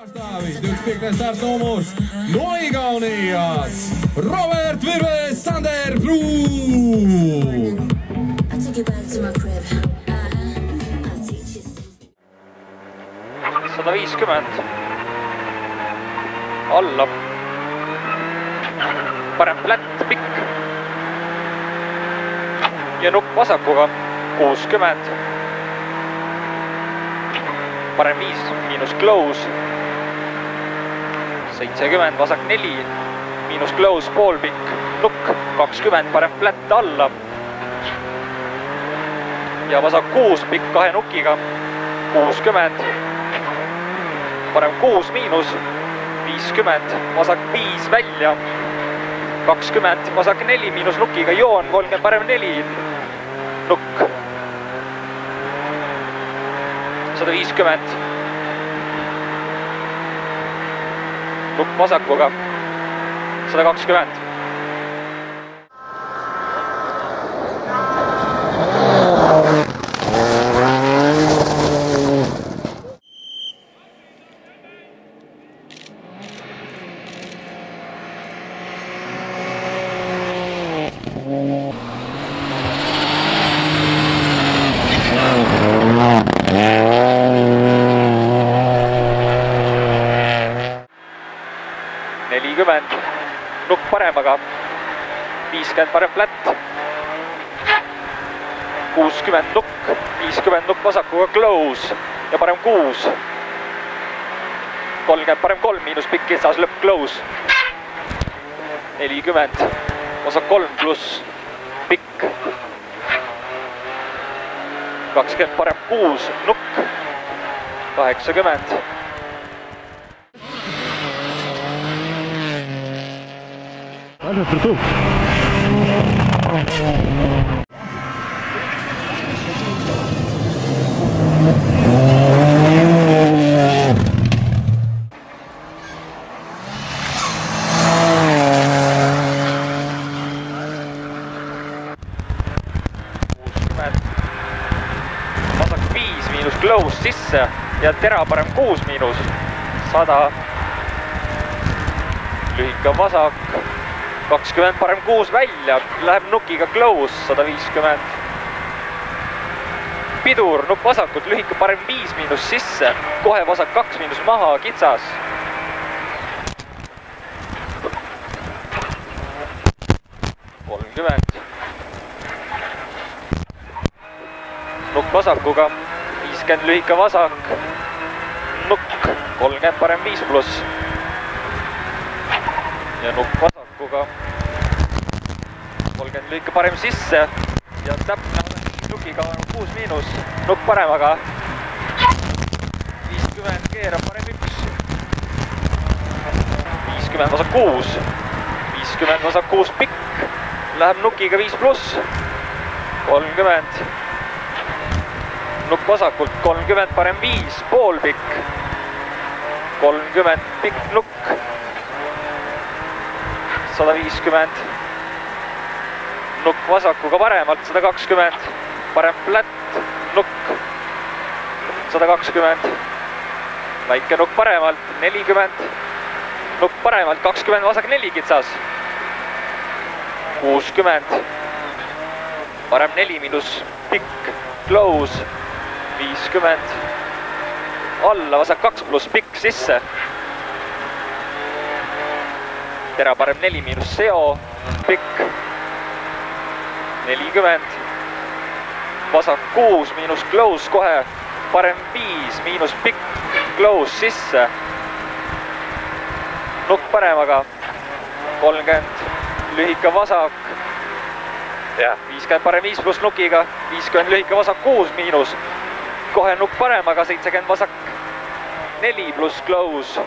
Pārstāvis 25. startnumurs no Igaunijas Robert Virves Sanderbrū. 150 alla, parem plätt pikk ja nukk vasakuga 60, parem 5 miinus close 70, vasak 4 miinus close poolpikk nukk 20, parem plätt alla ja vasak 6 pikk 2 nukiga 60, parem 6 miinus 50, vasak 5 välja 20, vasak 4 miinus nukiga joon 30, parem 4 nukk 150, nukk vasakuga 120. Nukk paremaga 50, parem plätt 60 nukk 50 nukk vasakuga close ja parem 6 30, parem 3 miinus pikk kitsas lõpp close 40, vasak 3 pluss pikk 20, parem 6 nukk 80. Aitäh, Pertu! Vasak 5 miinus close sisse ja tera parem 6 miinus 100, lühika vasak 20, parem 6 välja, läheb nukiga close 150. Pidur, nukk vasakult, lühika parem 5 miinus sisse, kohe vasak 2 miinus maha, kitsas. Nukk vasakuga, 50 lühika vasak, nukk 30, parem 5 pluss. Ja nukk vasakuga 30 lühika parem sisse ja täpne nukiga 6 miinus, nukk paremaga 50 keerab parem 1 50 vasak 6 50 vasak 6 pikk läheb nukiga 5 pluss 30 nukk vasakult 30 parem 5 pool pikk 30 pikk nukk 150 nukk vasakuga paremalt 120 parem plätt nukk 120 väike nukk paremalt 40 nukk paremalt 20 vasak 4 kitsas 60 parem 4 miinus pikk close 50 alla vasak 2 pluss pikk sisse tera parem 4 miinus seo pikk 40 vasak 6 miinus close kohe parem 5 miinus pikk close sisse nukk paremaga 30 lühika vasak ja 50 parem 5 pluss nukiga 50 lühika vasak 6 miinus kohe nukk paremaga 70 vasak 4 pluss close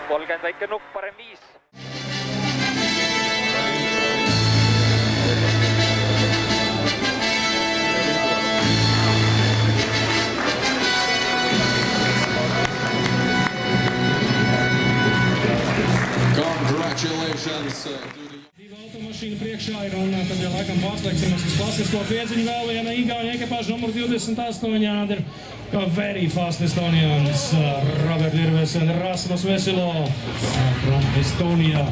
30 väike nukk parem 5 Divu automašīnu priekšā ir un tad jau laikam pārslēgsimies uz klasisko piedziņu vēl viena Igaunija ekipāža numur 28 Ādri Ka very fast Estonians, Robert Virves and Rasmus Veselo from Estonia.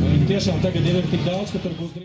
Un tiešām tagad ir tik daudz, ka tur būs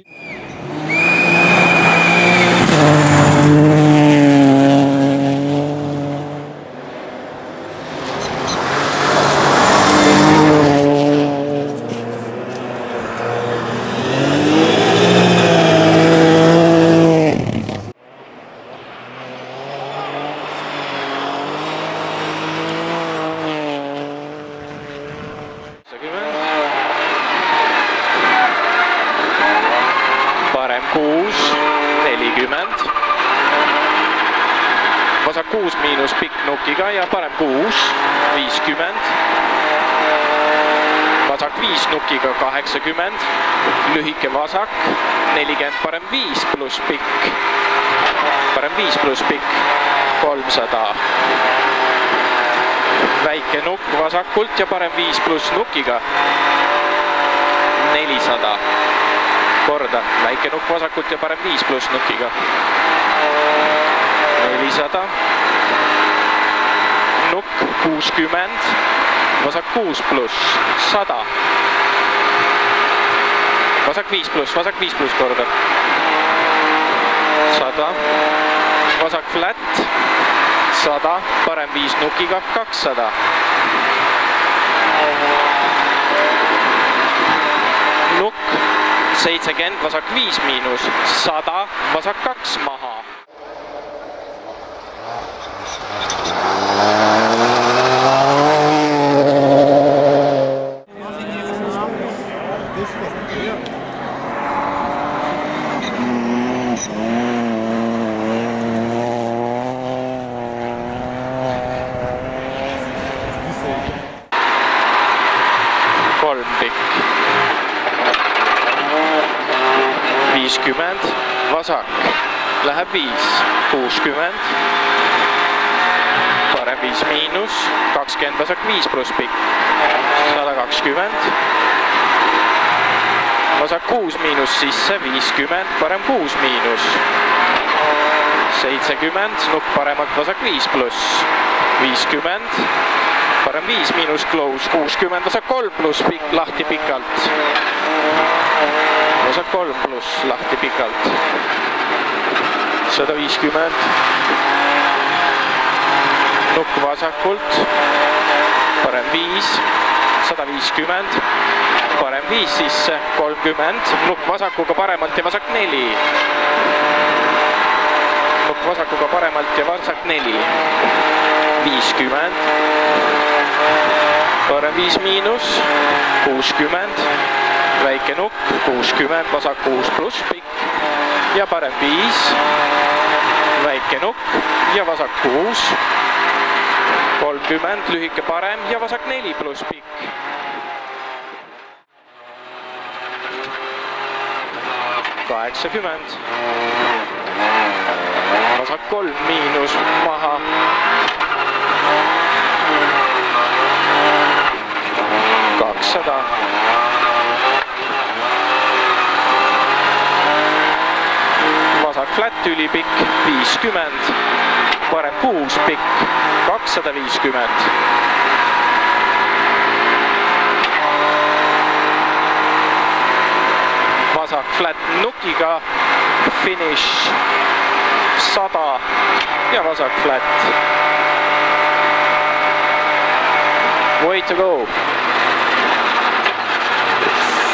parem 6, 40. Vasak 6 miinus pikk nukiga ja parem 6, 50. Vasak 5 nukiga 80. Lühike vasak, 40, parem 5 pluss pikk. Parem 5 pluss pikk, 300. Väike nukk vasakult ja parem 5 pluss nukiga, 400. Korda, väike nukk vasakult ja parem 5 pluss nukiga, 400. Nukk 60, vasak 6 pluss, 100. Vasak 5 pluss korda, 100. Vasak flat, 100, parem 5 nukiga, 200. Nukk 70, vasak 5 miinus, 100, vasak 2 maha. Kolm pikk. 50, vasak, läheb 5, 60, parem 5 miinus, 20, vasak 5 pluss pikk, 120, vasak 6 miinus sisse, 50, parem 6 miinus, 70, nukk paremalt, vasak 5 pluss, 50, parem 5 miinus close, 60, vasak 3 pluss pikk, lahti pikalt. Vasak 3 pluss, lahti pikalt, 150. Nukk vasakult, parem 5, 150. Parem 5 sisse, 30. Nukk vasakuga paremalt ja vasak 4. Nukk vasakuga paremalt ja vasak 4. 50. Parem 5 miinus, 60. Väike nukk, 60, vasak 6 pluss pikk ja parem 5, väike nukk ja vasak 6, 30, lühike parem ja vasak 4 pluss pikk. 80, vasak 3 miinus maha. 200. Vasak flat ülipikk, 50, parem 6 pikk, 250. Vasak flat nukiga, finish 100 ja vasak flat. Way to go.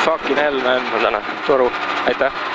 Fucking hell, man. Toru, aitäh.